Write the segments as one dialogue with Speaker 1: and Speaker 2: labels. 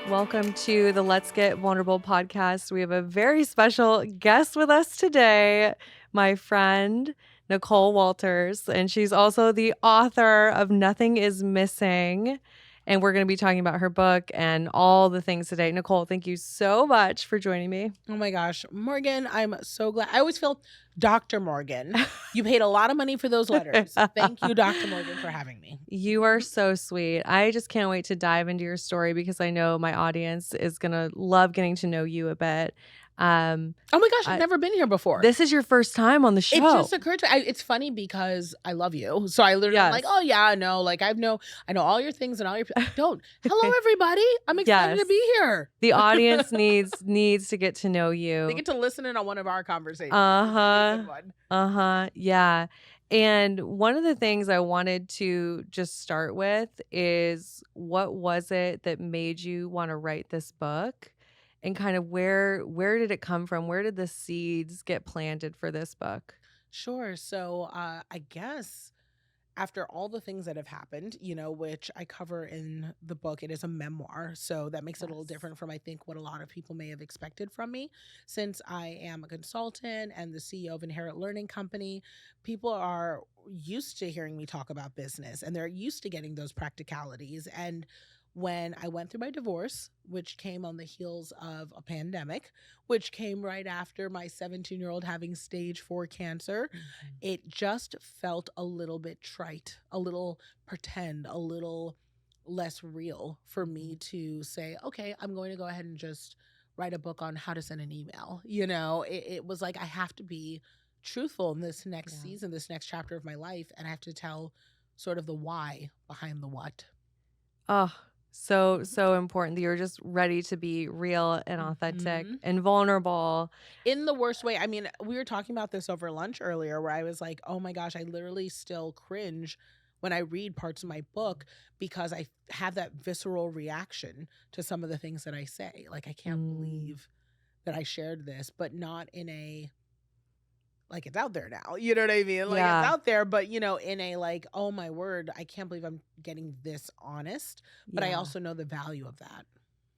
Speaker 1: Welcome to the Let's Get Vulnerable podcast. We have a very special guest with us today, my friend Nicole Walters, and she's also the author of Nothing is Missing. And we're going to be talking about her book and all the things today. Nicole, thank you so much for joining me.
Speaker 2: Oh my gosh, Morgan, I'm so glad. I always feel Dr. Morgan. You paid a lot of money for those letters. Thank you, Dr. Morgan, for having me.
Speaker 1: You are so sweet. I just can't wait to dive into your story because I know my audience is going to love getting to know you a bit.
Speaker 2: Oh my gosh, I've never been here before.
Speaker 1: This is your first time on the show.
Speaker 2: It just occurred to me. It's funny because I love you. So I literally am like, oh yeah, no, like I know all your things and all your don't. Hello everybody. I'm excited to be here.
Speaker 1: The audience needs to get to know you.
Speaker 2: They get to listen in on one of our conversations.
Speaker 1: Yeah. And one of the things I wanted to just start with is, what was it that made you want to write this book? And kind of where did it come from? Where did the seeds get planted for this book?
Speaker 2: Sure. So I guess after all the things that have happened, which I cover in the book, it is a memoir. So that makes it a little different from, I think, what a lot of people may have expected from me. Since I am a consultant and the CEO of Inherent Learning Company, people are used to hearing me talk about business and they're used to getting those practicalities. And when I went through my divorce, which came on the heels of a pandemic, which came right after my 17-year-old having stage 4 cancer, it just felt a little bit trite, a little pretend, a little less real for me to say, okay, I'm going to go ahead and just write a book on how to send an email. It was like, I have to be truthful in this next season, this next chapter of my life, and I have to tell sort of the why behind the what.
Speaker 1: Oh, so important that you're just ready to be real and authentic and vulnerable.
Speaker 2: In the worst way. I mean, we were talking about this over lunch earlier where I was like, oh my gosh, I literally still cringe when I read parts of my book because I have that visceral reaction to some of the things that I say. Like, I can't believe that I shared this, but not in a, like, it's out there now. You know what I mean? Like, it's out there, but, in a like, oh my word, I can't believe I'm getting this honest. But I also know the value of that.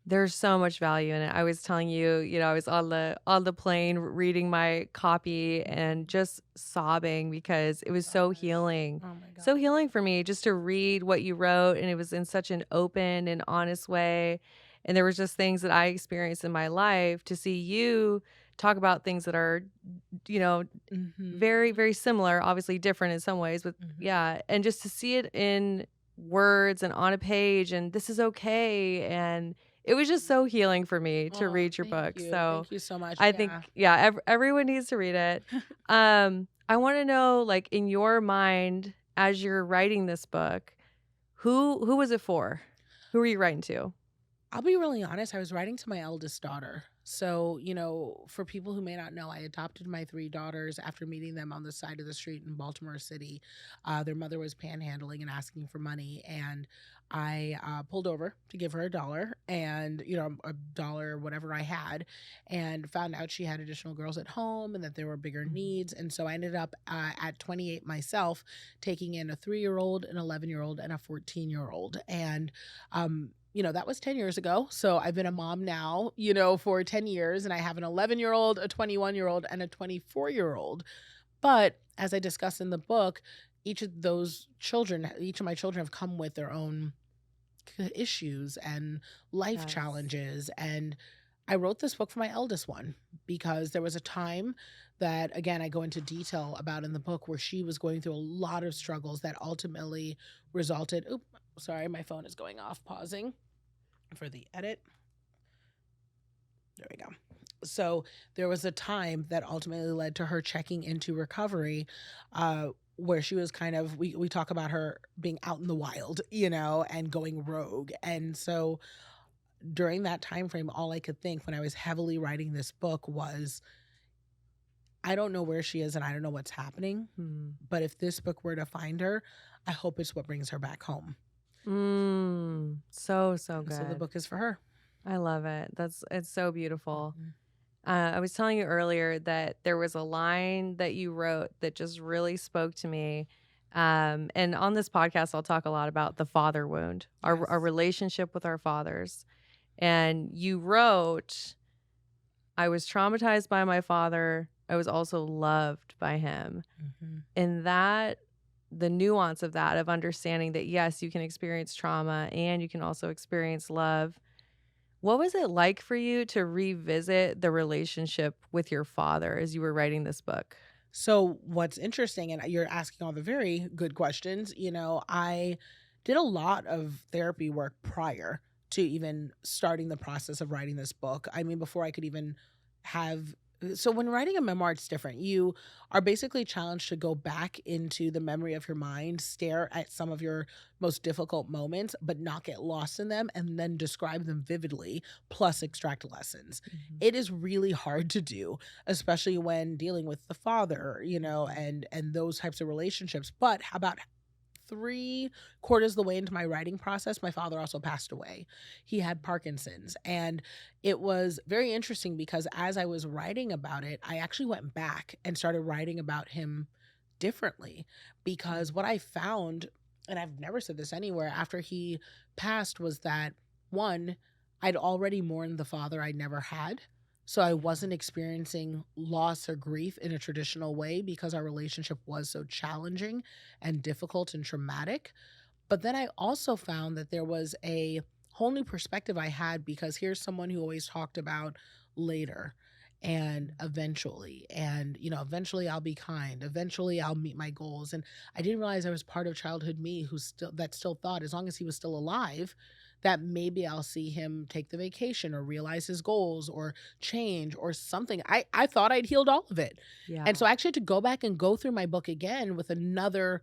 Speaker 1: There's so much value in it. I was telling you, I was on the plane reading my copy and just sobbing because it was so healing.
Speaker 2: Oh my God.
Speaker 1: So healing for me just to read what you wrote, and it was in such an open and honest way. And there was just things that I experienced in my life to see you talk about things that are, very, very similar, obviously different in some ways, but and just to see it in words and on a page, and this is okay. And it was just so healing for me to read your book.
Speaker 2: You.
Speaker 1: So
Speaker 2: thank you so much.
Speaker 1: I think, everyone needs to read it. I want to know, like, in your mind, as you're writing this book, who was it for? Who were you writing to?
Speaker 2: I'll be really honest. I was writing to my eldest daughter. So, for people who may not know, I adopted my 3 daughters after meeting them on the side of the street in Baltimore City. Their mother was panhandling and asking for money. And I pulled over to give her $1 and, $1, whatever I had, and found out she had additional girls at home and that there were bigger needs. And so I ended up at 28 myself taking in a 3-year-old, an 11-year-old, and a 14-year-old. And, that was 10 years ago. So I've been a mom now, for 10 years, and I have an 11-year-old, a 21-year-old, and a 24-year-old. But as I discuss in the book, each of my children have come with their own issues and life challenges. And I wrote this book for my eldest one because there was a time that, again, I go into detail about in the book where she was going through a lot of struggles that ultimately resulted. Sorry, my phone is going off. Pausing for the edit. There we go. So there was a time that ultimately led to her checking into recovery, where she was kind of, we talk about her being out in the wild, and going rogue. And so during that time frame, all I could think when I was heavily writing this book was, I don't know where she is and I don't know what's happening, but if this book were to find her, I hope it's what brings her back home.
Speaker 1: So good.
Speaker 2: So the book is for her.
Speaker 1: I love it. It's so beautiful. I was telling you earlier that there was a line that you wrote that just really spoke to me. And on this podcast, I'll talk a lot about the father wound, our relationship with our fathers. And you wrote, I was traumatized by my father. I was also loved by him.
Speaker 2: Mm-hmm.
Speaker 1: And that, the nuance of that, of understanding that, yes, you can experience trauma and you can also experience love. What was it like for you to revisit the relationship with your father as you were writing this book?
Speaker 2: So what's interesting, and you're asking all the very good questions, I did a lot of therapy work prior to even starting the process of writing this book. I mean, before I could even have so when writing a memoir, it's different. You are basically challenged to go back into the memory of your mind, stare at some of your most difficult moments, but not get lost in them, and then describe them vividly, plus extract lessons.
Speaker 1: Mhm.
Speaker 2: It is really hard to do, especially when dealing with the father,
Speaker 1: Mhm.
Speaker 2: and those types of relationships. But about 3/4 of the way into my writing process, my father also passed away. He had Parkinson's. And it was very interesting because as I was writing about it, I actually went back and started writing about him differently. Because what I found, and I've never said this anywhere, after he passed, was that one, I'd already mourned the father I never had. So I
Speaker 1: Yeah.
Speaker 2: wasn't experiencing loss or grief in a traditional way because our relationship was so challenging and difficult and traumatic. But then I also found that there was a whole new perspective I had because here's someone who always talked about later and eventually, and eventually I'll be kind, eventually I'll meet my goals. And I didn't realize I was part of childhood me who still thought, as long as he was still alive, that maybe I'll see him take the vacation or realize his goals or change or something. I thought I'd healed all of it. And
Speaker 1: Yeah.
Speaker 2: so I actually had to go back and go through my book again with another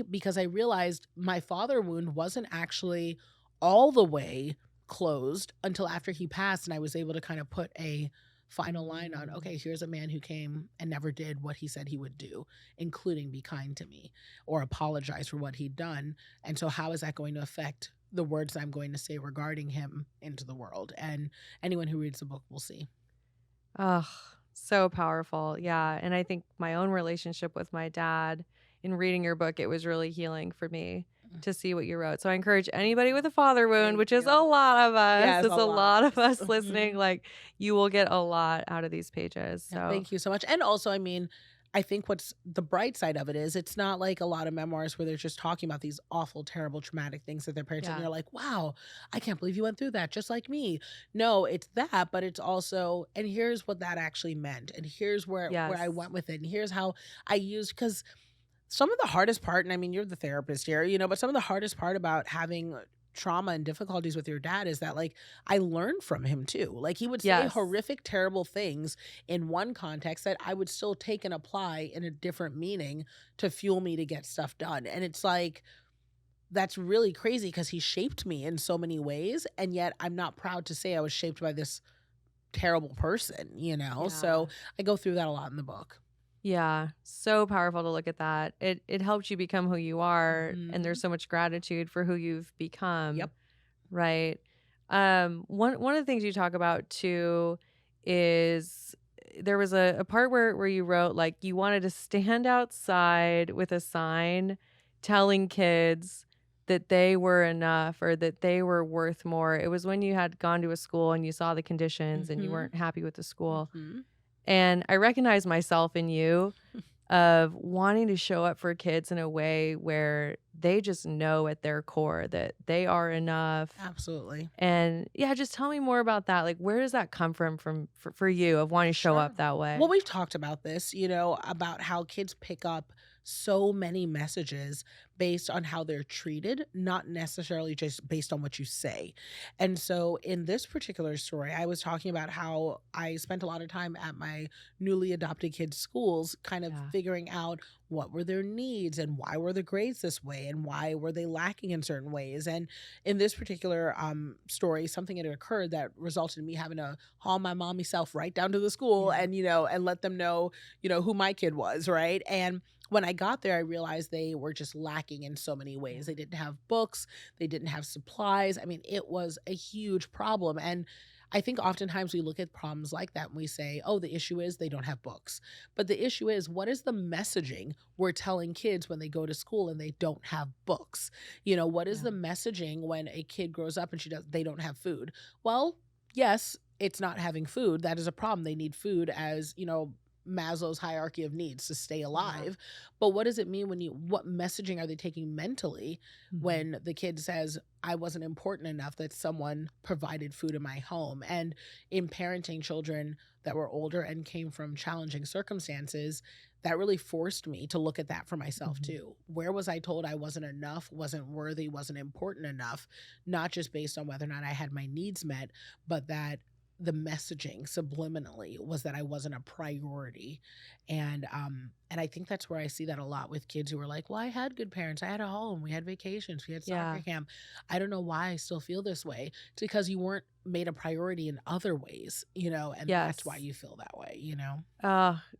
Speaker 2: because I realized my father wound wasn't actually all the way closed until after he passed, and I was able to kind of put a final line on,
Speaker 1: Mm.
Speaker 2: okay, here's a man who came and never did what he said he would do, including be kind to me or apologize for what he'd done. And so how is that going to affect the words I'm going to say regarding him into the world? And anyone who reads the book will see.
Speaker 1: Oh, so powerful. Yeah. And I think my own relationship with my dad, in reading your book, it was really healing for me to see what you wrote. So I encourage anybody with a father wound,
Speaker 2: Thank
Speaker 1: which is a
Speaker 2: you.
Speaker 1: lot of us,
Speaker 2: Yes,
Speaker 1: it's
Speaker 2: a
Speaker 1: a
Speaker 2: lot of
Speaker 1: lot of
Speaker 2: us.
Speaker 1: us listening,
Speaker 2: Mhm.
Speaker 1: like you will get a lot out of these pages.
Speaker 2: Yeah,
Speaker 1: So
Speaker 2: thank you so much. And also, I mean, I think what's the bright side of it is it's not like a lot of memoirs where they're just talking about these awful, terrible, traumatic things that their parents did, and
Speaker 1: yeah.
Speaker 2: you're like, wow, I can't believe you went through that just like me. No, it's that, but it's also, and here's what that actually meant, and here's where I
Speaker 1: Yes.
Speaker 2: went with it, and here's how I used because some of the hardest part, and I mean, you're the therapist here, but some of the hardest part about having trauma and difficulties with your dad is that, like, I learned from him too. Like, he would say
Speaker 1: Yes.
Speaker 2: horrific, terrible things in one context that I would still take and apply in a different meaning to fuel me to get stuff done. And it's like, that's really crazy because he shaped me in so many ways. And yet I'm not proud to say I was shaped by this terrible person?
Speaker 1: Yeah.
Speaker 2: So I go through that a lot in the book.
Speaker 1: Yeah, so powerful to look at that. It helped you become who you are, and
Speaker 2: Hmm.
Speaker 1: there's so much gratitude for who you've become,
Speaker 2: Yep.
Speaker 1: right? One of the things you talk about too is there was a part where you wrote like you wanted to stand outside with a sign telling kids that they were enough or that they were worth more. It was when you had gone to a school and you saw the conditions and you
Speaker 2: Hmm.
Speaker 1: weren't happy with the school.
Speaker 2: Hmm.
Speaker 1: And I recognize myself in you of wanting to show up for kids in a way where they just know at their core that they are enough.
Speaker 2: Absolutely.
Speaker 1: And yeah, just tell me more about that. Like, where does that come from for you of wanting to show
Speaker 2: Sure.
Speaker 1: up that
Speaker 2: Well,
Speaker 1: way?
Speaker 2: we've talked about this, about how kids pick up so many messages based on how they're treated, not necessarily just based on what you say. And so in this particular story, I was talking about how I spent a lot of time at my newly adopted kids' schools, kind of
Speaker 1: Yeah.
Speaker 2: figuring out what were their needs and why were the grades this way and why were they lacking in certain ways. And in this particular story, something had occurred that resulted in me having to haul my mommy self right down to the school
Speaker 1: Yeah.
Speaker 2: and let them know, who my kid was, right? And when I got there, I realized they were just lacking in so many
Speaker 1: Yeah.
Speaker 2: ways. They didn't have books, they didn't have supplies. I mean, it was a huge problem. And I think oftentimes we look at problems like that and we say, oh, the issue is they don't have books. But the issue is, what is the messaging we're telling kids when they go to school and they don't have books? What is
Speaker 1: Yeah.
Speaker 2: the messaging when a kid grows up and they don't have food? Well, yes, it's not having food. That is a problem. They need food as, Maslow's hierarchy of needs to stay
Speaker 1: Yeah.
Speaker 2: alive. But what does it mean what messaging are they taking mentally
Speaker 1: Mhm.
Speaker 2: when the kid says, I wasn't important enough that someone provided food in my home? And in parenting children that were older and came from challenging circumstances, that really forced me to look at that for myself
Speaker 1: Mhm.
Speaker 2: too. Where was I told I wasn't enough, wasn't worthy, wasn't important enough, not just based on whether or not I had my needs met, but that the messaging subliminally was that I wasn't a priority. And I think that's where I see that a lot with kids who are like, well, I had good parents. I had a home. We had vacations. We had soccer
Speaker 1: Yeah.
Speaker 2: camp. I don't know why I still feel this way. It's because you weren't made a priority in other ways, and that's why
Speaker 1: Yes.
Speaker 2: you feel that way.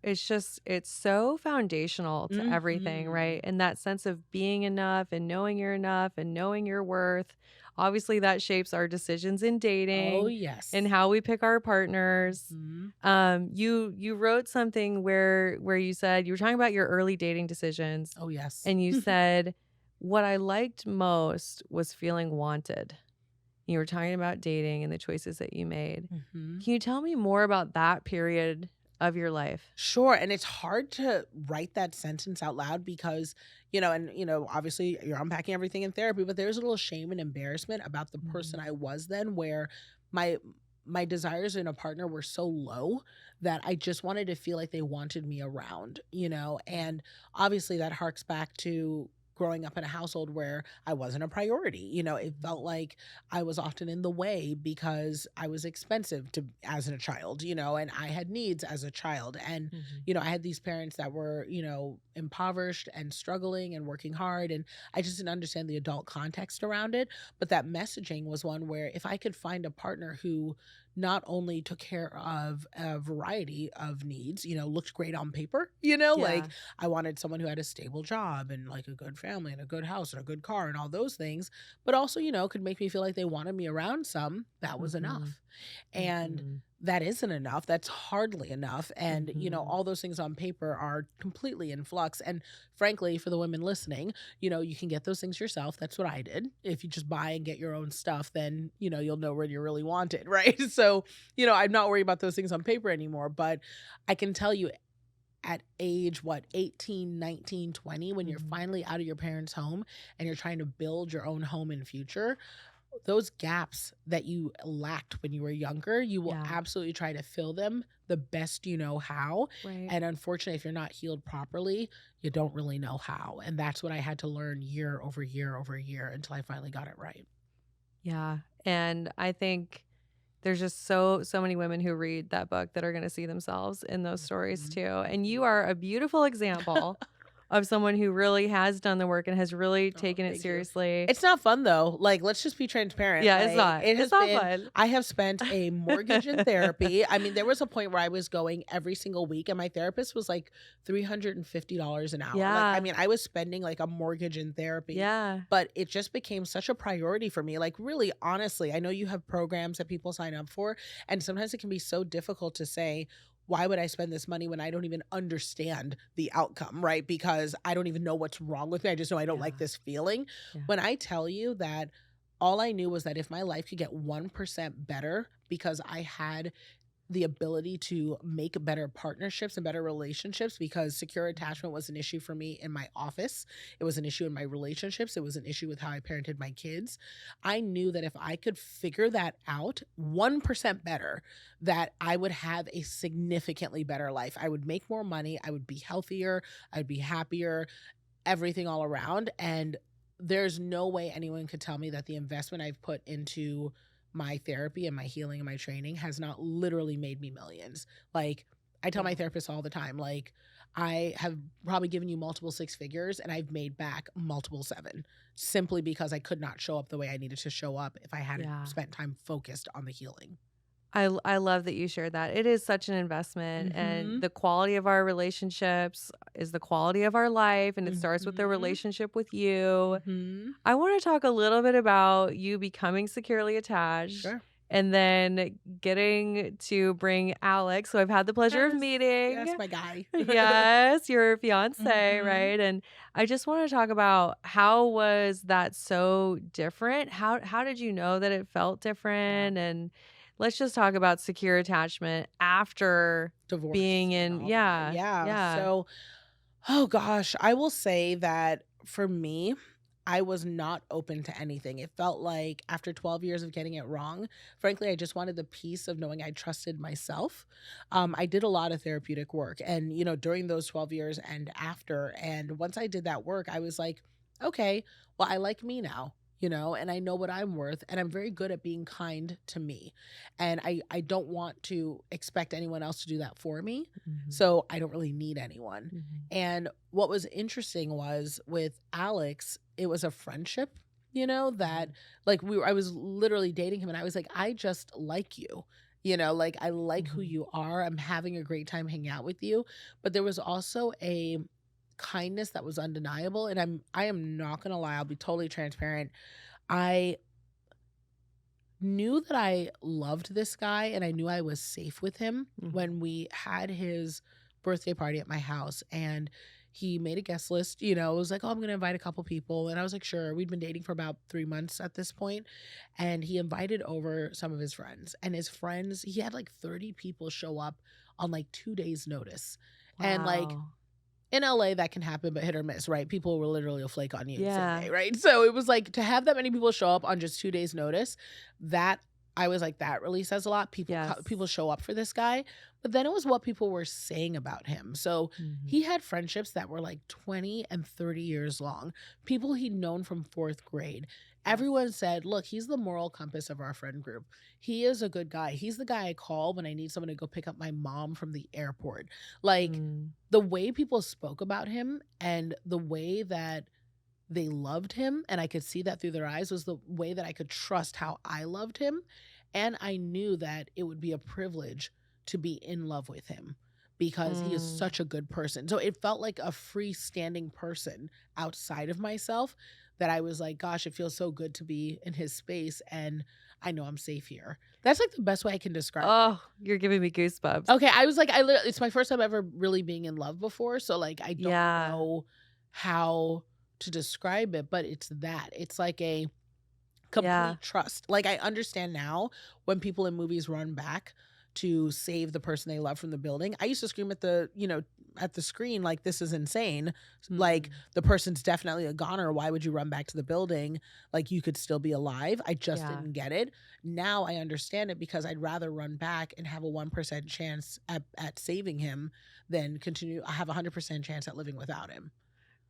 Speaker 1: It's so foundational to everything, right?
Speaker 2: Mhm.
Speaker 1: And that sense of being enough and knowing you're enough and knowing your worth. Obviously, that shapes our decisions in
Speaker 2: Oh,
Speaker 1: dating and
Speaker 2: yes.
Speaker 1: how we pick our partners.
Speaker 2: Mhm.
Speaker 1: You wrote something where you said you were talking about your early dating decisions,
Speaker 2: Oh, yes.
Speaker 1: and you said, "What I liked most was feeling wanted." You were talking about dating and the choices that you made.
Speaker 2: Mhm.
Speaker 1: Can you tell me more about that period of your life?
Speaker 2: Sure, and it's hard to write that sentence out loud because, obviously you're unpacking everything in therapy, but there's a little shame and embarrassment about the person
Speaker 1: Mhm.
Speaker 2: I was then where my my desires in a partner were so low that I just wanted to feel like they wanted me around. And obviously that harks back to growing up in a household where I wasn't a priority. It
Speaker 1: Mhm.
Speaker 2: felt like I was often in the way because I was expensive to as a child, and I had needs as a child. And,
Speaker 1: Mhm.
Speaker 2: I had these parents that were, impoverished and struggling and working hard. And I just didn't understand the adult context around it. But that messaging was one where if I could find a partner who not only took care of a variety of needs, looked great on paper, like
Speaker 1: Yeah.
Speaker 2: I wanted someone who had a stable job and like a good family and a good house and a good car and all those things, but also, could make me feel like they wanted me around some, that was
Speaker 1: Mhm.
Speaker 2: enough. And
Speaker 1: Mhm.
Speaker 2: that isn't enough. That's hardly enough. And,
Speaker 1: Mhm.
Speaker 2: all those things on paper are completely in flux. And frankly, for the women listening, you can get those things yourself. That's what I did. If you just buy and get your own stuff, then, you'll know where you really want it. Right. So, I'm not worried about those things on paper anymore. But I can tell you at age, what, 18, 19, 20, when you're
Speaker 1: Mhm.
Speaker 2: finally out of your parents' home and you're trying to build your own home in future, those gaps that you lacked when you were younger, you will
Speaker 1: Yeah.
Speaker 2: absolutely try to fill them the best you know how.
Speaker 1: Right.
Speaker 2: And unfortunately, if you're not healed properly, you don't really know how. And that's what I had to learn year over year over year until I finally got it right.
Speaker 1: Yeah. And I think there's just so many women who read that book that are going to see themselves in those stories
Speaker 2: Mhm,
Speaker 1: too. And you
Speaker 2: mhm.
Speaker 1: are a beautiful example of someone who really has done the work and has really
Speaker 2: Oh,
Speaker 1: taken it
Speaker 2: thank you.
Speaker 1: seriously.
Speaker 2: It's not fun though. Like, let's just be transparent.
Speaker 1: Yeah, it's
Speaker 2: Like,
Speaker 1: not.
Speaker 2: it
Speaker 1: It's
Speaker 2: has
Speaker 1: not
Speaker 2: been,
Speaker 1: fun.
Speaker 2: I have spent a mortgage in therapy. I mean, there was a point where I was going every single week, and my therapist was like $350 an hour. Like, I
Speaker 1: Yeah.
Speaker 2: mean, I was spending like a mortgage in therapy,
Speaker 1: Yeah.
Speaker 2: but it just became such a priority for me. Like, really, honestly, I know you have programs that people sign up for, and sometimes it can be so difficult to say, why would I spend this money when I don't even understand the outcome, right? Because I don't even know what's wrong with me. I just know I don't like
Speaker 1: Yeah.
Speaker 2: this feeling.
Speaker 1: Yeah.
Speaker 2: When I tell you that all I knew was that if my life could get 1% better because I had the ability to make better partnerships and better relationships, because secure
Speaker 1: Mhm.
Speaker 2: attachment was an issue for me in my office. It was an issue in my relationships. It was an issue with how I parented my kids. I knew that if I could figure that out 1% better, that I would have a significantly better life. I would make more money. I would be healthier. I'd be happier, everything all around. And there's no way anyone could tell me that the investment I've put into my therapy and my healing and my training has not literally made me millions. Like, I tell my
Speaker 1: Yeah.
Speaker 2: therapist all the time, like, I have probably given you multiple six figures and I've made back multiple seven, simply because I could not show up the way I needed to show up if I hadn't
Speaker 1: Yeah.
Speaker 2: spent time focused on the healing.
Speaker 1: I love that you shared that. It is such an investment, and
Speaker 2: Mhm.
Speaker 1: the quality of our relationships is the quality of our life, and it starts with the
Speaker 2: Mhm.
Speaker 1: relationship with you.
Speaker 2: Mhm.
Speaker 1: I want to talk a little bit about you becoming securely attached
Speaker 2: Sure.
Speaker 1: and then getting to bring Alex, who I've had the pleasure of
Speaker 2: Yes.
Speaker 1: meeting.
Speaker 2: Yes, my guy.
Speaker 1: Yes, your fiance,
Speaker 2: Mhm.
Speaker 1: right? And I just want to talk about, how was that so different? How did you know that it felt
Speaker 2: Yeah.
Speaker 1: different? And let's just talk about secure attachment after
Speaker 2: Divorce
Speaker 1: being
Speaker 2: and
Speaker 1: in.
Speaker 2: all that.
Speaker 1: Yeah.
Speaker 2: Yeah.
Speaker 1: Yeah.
Speaker 2: So, oh gosh, I will say that for me, I was not open to anything. It felt like after 12 years of getting it wrong, frankly, I just wanted the peace of knowing I trusted myself. I did a lot of therapeutic work and, during those 12 years and after. And once I did that work, I was like, okay, well, I like me now. And I know what I'm worth, and I'm very good at being kind to me. And I don't want to expect anyone else to do that for me.
Speaker 1: Mhm.
Speaker 2: So I don't really need anyone.
Speaker 1: Mhm.
Speaker 2: And what was interesting was with Alex, it was a friendship, that
Speaker 1: Mhm.
Speaker 2: like I was literally dating him and I was like, I just like you. Like I like who
Speaker 1: Mhm.
Speaker 2: you are. I'm having a great time hanging out with you. But there was also a kindness that was undeniable. And I am not gonna lie, I'll be totally transparent. I knew that I loved this guy and I knew I was safe with him
Speaker 1: Mhm.
Speaker 2: when we had his birthday party at my house and he made a guest list. It was like, oh, I'm going to invite a couple people. And I was like, sure. We'd been dating for about 3 months at this point, and he invited over some of his friends. And his friends, he had like 30 people show up on like 2 days' notice. And like,
Speaker 1: Wow.
Speaker 2: in LA, that can happen, but hit or miss, right? People will literally flake on you the same
Speaker 1: Yeah.
Speaker 2: day, right? So it was like to have that many people show up on just 2 days' notice, that I was like, that really says a lot. People
Speaker 1: Yes.
Speaker 2: show up for this guy, but then it was what people were saying about him. So
Speaker 1: Mhm.
Speaker 2: he had friendships that were like 20 and 30 years long, people he'd known from fourth grade.
Speaker 1: Yes.
Speaker 2: Everyone said, look, he's the moral compass of our friend group. He is a good guy. He's the guy I call when I need someone to go pick up my mom from the airport. Like,
Speaker 1: Mm.
Speaker 2: the way people spoke about him and the way that they loved him, and I could see that through their eyes, was the way that I could trust how I loved him. And I knew that it would be a privilege to be in love with him because he is
Speaker 1: Mm.
Speaker 2: such a good person. So it felt like a freestanding person outside of myself, that I was like, gosh, it feels so good to be in his space and I know I'm safe here. That's like the best way I can describe it.
Speaker 1: Oh, you're giving me goosebumps.
Speaker 2: Okay, I was like, it's my first time ever really being in love before, so, like, I don't
Speaker 1: Yeah.
Speaker 2: know how to describe it, but it's that. It's like a
Speaker 1: Yeah.
Speaker 2: complete trust. Like, I understand now when people in movies run back to save the person they love from the building. I used to scream at the screen like, "This is insane." Like,
Speaker 1: Mm.
Speaker 2: the person's definitely a goner. Why would you run back to the building? Like, you could still be alive. I just
Speaker 1: Yeah.
Speaker 2: didn't get it. Now I understand it because I'd rather run back and have a 1% chance at saving him than continue I have a 100% chance at living without him.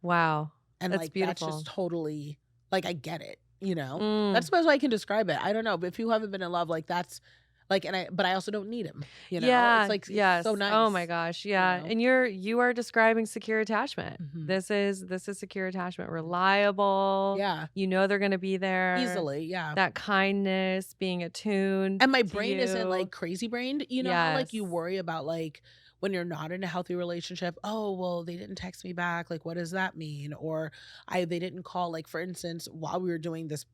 Speaker 1: Wow.
Speaker 2: And,
Speaker 1: That's
Speaker 2: like, that's just
Speaker 1: beautiful.
Speaker 2: totally like, I get it, you know? That's
Speaker 1: Mm.
Speaker 2: the best way I can describe it. I don't know, but if you haven't been in love, like, that's like, but I also don't need him, you know? It's
Speaker 1: Yeah.
Speaker 2: like, it's so
Speaker 1: Yes. Oh my
Speaker 2: nice,
Speaker 1: gosh.
Speaker 2: you
Speaker 1: Yeah.
Speaker 2: know?
Speaker 1: And you are describing secure attachment.
Speaker 2: Mhm.
Speaker 1: This is secure attachment. Reliable.
Speaker 2: Yeah,
Speaker 1: You know they're gonna be there.
Speaker 2: easily, yeah.
Speaker 1: That kindness, being attuned
Speaker 2: And my
Speaker 1: to
Speaker 2: brain isn't,
Speaker 1: you.
Speaker 2: like, crazy brained. You know how, like, you
Speaker 1: Yes.
Speaker 2: worry about, like, when you're not in a healthy relationship, "Oh, well, they didn't text me back, like, what does that mean?" Or, they didn't call. Like, for instance, while we were doing this,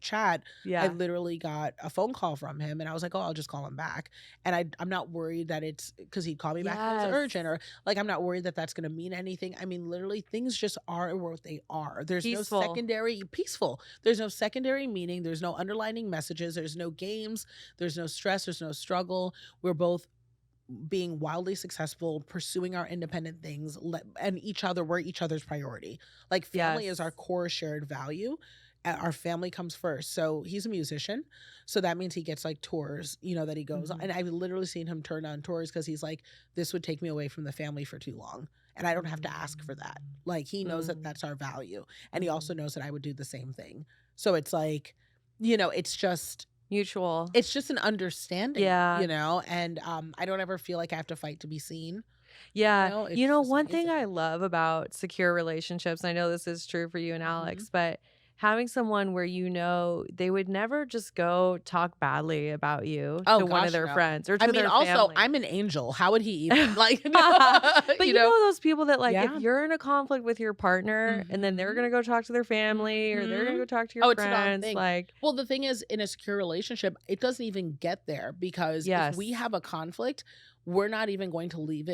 Speaker 2: chat, I
Speaker 1: Yeah.
Speaker 2: literally got a phone call from him, and I was like, "Oh, I'll just call him back." And I'm not worried that it's because 'cause he'd call me back and it was
Speaker 1: Yes.
Speaker 2: urgent, or, like, I'm not worried that that's gonna mean anything. I mean, literally, things just are what they are. There's no
Speaker 1: Peaceful.
Speaker 2: secondary peaceful. There's no secondary meaning, there's no underlining messages, there's no games, there's no stress, there's no struggle. We're both being wildly successful, pursuing our independent things, and we're each other's priority. Like, family is our
Speaker 1: Yes.
Speaker 2: core shared value. Our family comes first. So he's a musician. So that means he gets like tours, that he goes on.
Speaker 1: Mhm.
Speaker 2: And I've literally seen him turn down tours because he's like, this would take me away from the family for too long. And I don't have to ask for that.
Speaker 1: Mm.
Speaker 2: Like, he knows that
Speaker 1: Mm.
Speaker 2: that's our value. And he also
Speaker 1: Mhm.
Speaker 2: knows that I would do the same thing. So it's like, it's just
Speaker 1: Mutual.
Speaker 2: an understanding,
Speaker 1: Yeah.
Speaker 2: and, I don't ever feel like I have to fight to be seen,
Speaker 1: Yeah.
Speaker 2: it's just
Speaker 1: One thing I
Speaker 2: amazing.
Speaker 1: love about secure relationships, I know this is true for you and
Speaker 2: Mhm.
Speaker 1: Alex, but having someone where they would never just go talk badly about you
Speaker 2: Oh
Speaker 1: to one of
Speaker 2: gosh,
Speaker 1: their
Speaker 2: no.
Speaker 1: friends or
Speaker 2: I
Speaker 1: to
Speaker 2: mean,
Speaker 1: their
Speaker 2: also,
Speaker 1: family.
Speaker 2: I'm an angel. How would he even like,
Speaker 1: But
Speaker 2: you
Speaker 1: you
Speaker 2: know?
Speaker 1: know those people that like if
Speaker 2: Yeah.
Speaker 1: you're in a conflict with your partner and then they're
Speaker 2: Mhm.
Speaker 1: gonna go talk to their family or they're gonna
Speaker 2: Mhm.
Speaker 1: go talk to your
Speaker 2: Oh, it's a
Speaker 1: friends,
Speaker 2: non-thing.
Speaker 1: like
Speaker 2: Well, the thing is, in a secure relationship, it doesn't even get there because if we
Speaker 1: yes,
Speaker 2: have a conflict, we're not even going to leave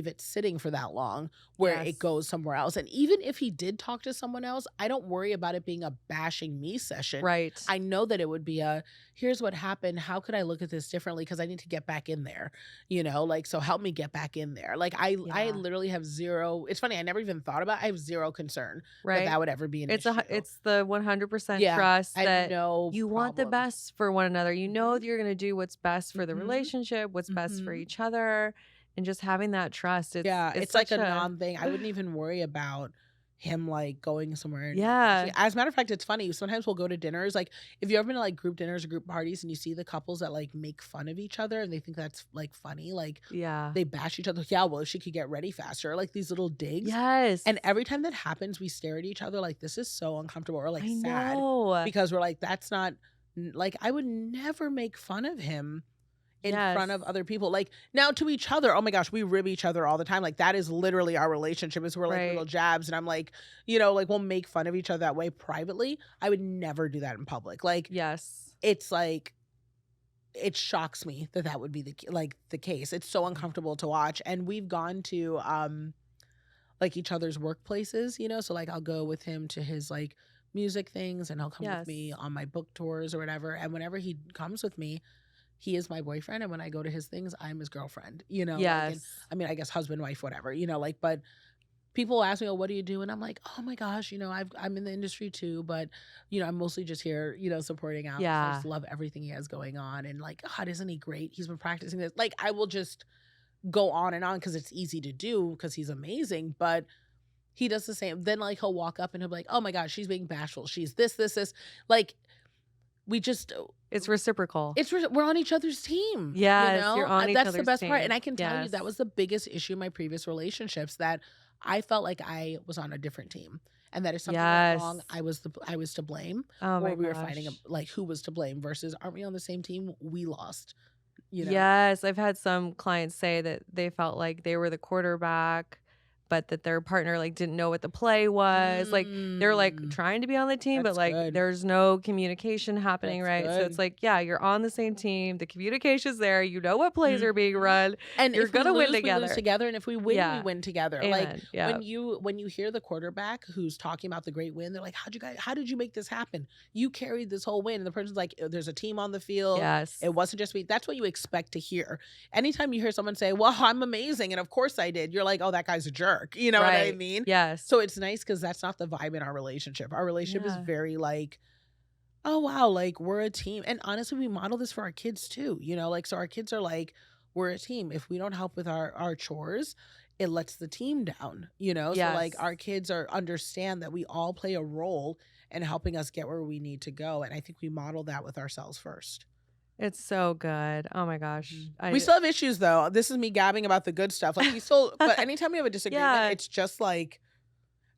Speaker 2: it sitting for that long where it
Speaker 1: yes,
Speaker 2: goes somewhere else. And even if he did talk to someone else, I don't worry about it being a bashing me session.
Speaker 1: right,
Speaker 2: I know that it would be a here's what happened. How could I look at this differently? Because I need to get back in there, like so help me get back in there. Like I
Speaker 1: yeah,
Speaker 2: literally have zero. It's funny, I never even thought about I have zero concern that
Speaker 1: right.
Speaker 2: that would ever be an issue.
Speaker 1: It's the 100%
Speaker 2: Yeah,
Speaker 1: trust
Speaker 2: I have
Speaker 1: that
Speaker 2: no
Speaker 1: you want the
Speaker 2: problem.
Speaker 1: best for one another. You know
Speaker 2: Mhm,
Speaker 1: that you're gonna do what's best for the
Speaker 2: mhm,
Speaker 1: relationship, what's best for
Speaker 2: mhm.
Speaker 1: each other, and just having that trust. It's
Speaker 2: Yeah,
Speaker 1: it's
Speaker 2: it's like
Speaker 1: such
Speaker 2: a
Speaker 1: a
Speaker 2: non-thing. I wouldn't even worry about him, like, going somewhere and bashing
Speaker 1: yeah,
Speaker 2: as a matter of fact, it's funny, sometimes we'll go to dinners, like, if you've ever been to, like, group dinners or group parties and you see the couples that, like, make fun of each other and they think that's, like, funny, like,
Speaker 1: yeah.
Speaker 2: they bash each other, "Yeah, well, if she could get ready faster," like, these little digs,
Speaker 1: Yes.
Speaker 2: and every time that happens, we stare at each other like, "This is so uncomfortable," or, like,
Speaker 1: I
Speaker 2: sad
Speaker 1: know.
Speaker 2: because we're like, "That's not" like, I would never make fun of him in front
Speaker 1: Yes.
Speaker 2: of other people. Like now to each other, oh my gosh, we rib each other all the time. Like that is literally our relationship is we're like little
Speaker 1: Right.
Speaker 2: jabs. And I'm like, like we'll make fun of each other that way privately. I would never do that in public. Like
Speaker 1: Yes.
Speaker 2: it's like it shocks me that that would be the case. It's so uncomfortable to watch. And we've gone to like each other's workplaces, so like I'll go with him to his like music things and he'll come with me
Speaker 1: Yes.
Speaker 2: on my book tours or whatever. And whenever he comes with me, he is my boyfriend, and when I go to his things, I'm his girlfriend, and
Speaker 1: Yes.
Speaker 2: I mean, I guess husband, wife, whatever, like, but people ask me, "Oh, what do you do?" And I'm like, "Oh my gosh, I'm in the industry too, but I'm mostly just here, supporting Alex. I
Speaker 1: Yeah.
Speaker 2: just love everything he has going on, and like, God, isn't he great? He's been practicing this. Like, I will just go on and on because it's easy to do because he's amazing, but he does the same. Then like he'll walk up and he'll be like, "Oh my gosh, she's being bashful. She's this." Like we just
Speaker 1: It's reciprocal.
Speaker 2: we're on each other's team,
Speaker 1: Yes, you're on each
Speaker 2: That's the
Speaker 1: other's
Speaker 2: best part, and
Speaker 1: team.
Speaker 2: I can tell you
Speaker 1: Yes.
Speaker 2: that was the biggest issue in my previous relationships that I felt like I was on a different team, and that if something went wrong,
Speaker 1: Yes.
Speaker 2: I was to blame,
Speaker 1: Oh
Speaker 2: or
Speaker 1: my
Speaker 2: we were fighting,
Speaker 1: gosh.
Speaker 2: like, who was to blame versus, "Aren't we on the same team? We lost," you know?
Speaker 1: Yes, I've had some clients say that they felt like they were the quarterback, but that their partner, like, didn't know what the play was. Like, they're, like,
Speaker 2: Mm,
Speaker 1: trying to be on the team, but,
Speaker 2: that's
Speaker 1: like,
Speaker 2: good.
Speaker 1: there's no communication happening,
Speaker 2: That's
Speaker 1: right? So it's
Speaker 2: good.
Speaker 1: like, yeah, you're on the same team, the communication's there, you know what plays are being
Speaker 2: Mhm.
Speaker 1: run,
Speaker 2: And
Speaker 1: you're
Speaker 2: if we
Speaker 1: gonna win
Speaker 2: lose
Speaker 1: together.
Speaker 2: together, and if we
Speaker 1: Yeah.
Speaker 2: win together. Like,
Speaker 1: Amen. Yeah.
Speaker 2: when you hear the quarterback who's talking about the great win, they're like, how did you make this happen? You carried this whole win." And the person's like, "There's a team on the field.
Speaker 1: Yes.
Speaker 2: It wasn't just me." That's what you expect to hear. Anytime you hear someone say, "Well, I'm amazing, and of course I did," you're like, "Oh, that guy's a jerk." You know what I
Speaker 1: Right.
Speaker 2: mean?
Speaker 1: Yes.
Speaker 2: So it's nice because that's not the vibe in our relationship. Our relationship is
Speaker 1: Yeah.
Speaker 2: very like, "Oh, wow, like, we're a team." And honestly, we model this for our kids too, like, so our kids are like, "We're a team. If we don't help with our chores, it lets the team down," So, like,
Speaker 1: Yes.
Speaker 2: our kids understand that we all play a role in helping us get where we need to go, and I think we model that with ourselves first.
Speaker 1: It's so good. Oh my gosh.
Speaker 2: Mhm. We
Speaker 1: I
Speaker 2: still have issues, though. This is me gabbing about the good stuff. Like, we still but anytime we have a disagreement,
Speaker 1: Yeah.
Speaker 2: it's just like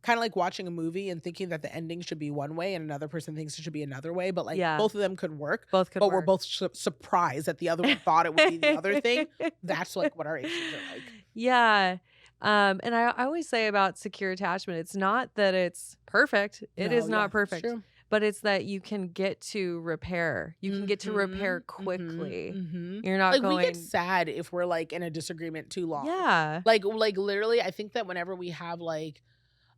Speaker 2: kinda like watching a movie and thinking that the ending should be one way and another person thinks it should be another way, but, like,
Speaker 1: Yeah.
Speaker 2: both of them could work,
Speaker 1: Both could
Speaker 2: but we're
Speaker 1: work.
Speaker 2: both surprised that the other one thought it would be the other thing. That's, like, what our issues are like.
Speaker 1: Yeah. And I always say about secure attachment, it's not that it's perfect. It
Speaker 2: No,
Speaker 1: is
Speaker 2: yeah,
Speaker 1: not
Speaker 2: it's
Speaker 1: perfect,
Speaker 2: true.
Speaker 1: but it's that you can get to repair. You can get to repair
Speaker 2: Mhm, mhm,
Speaker 1: quickly.
Speaker 2: mhm.
Speaker 1: You're not
Speaker 2: Like, we get
Speaker 1: going,
Speaker 2: sad if we're, like, in a disagreement too long.
Speaker 1: yeah.
Speaker 2: Like, literally, I think that whenever we have, like,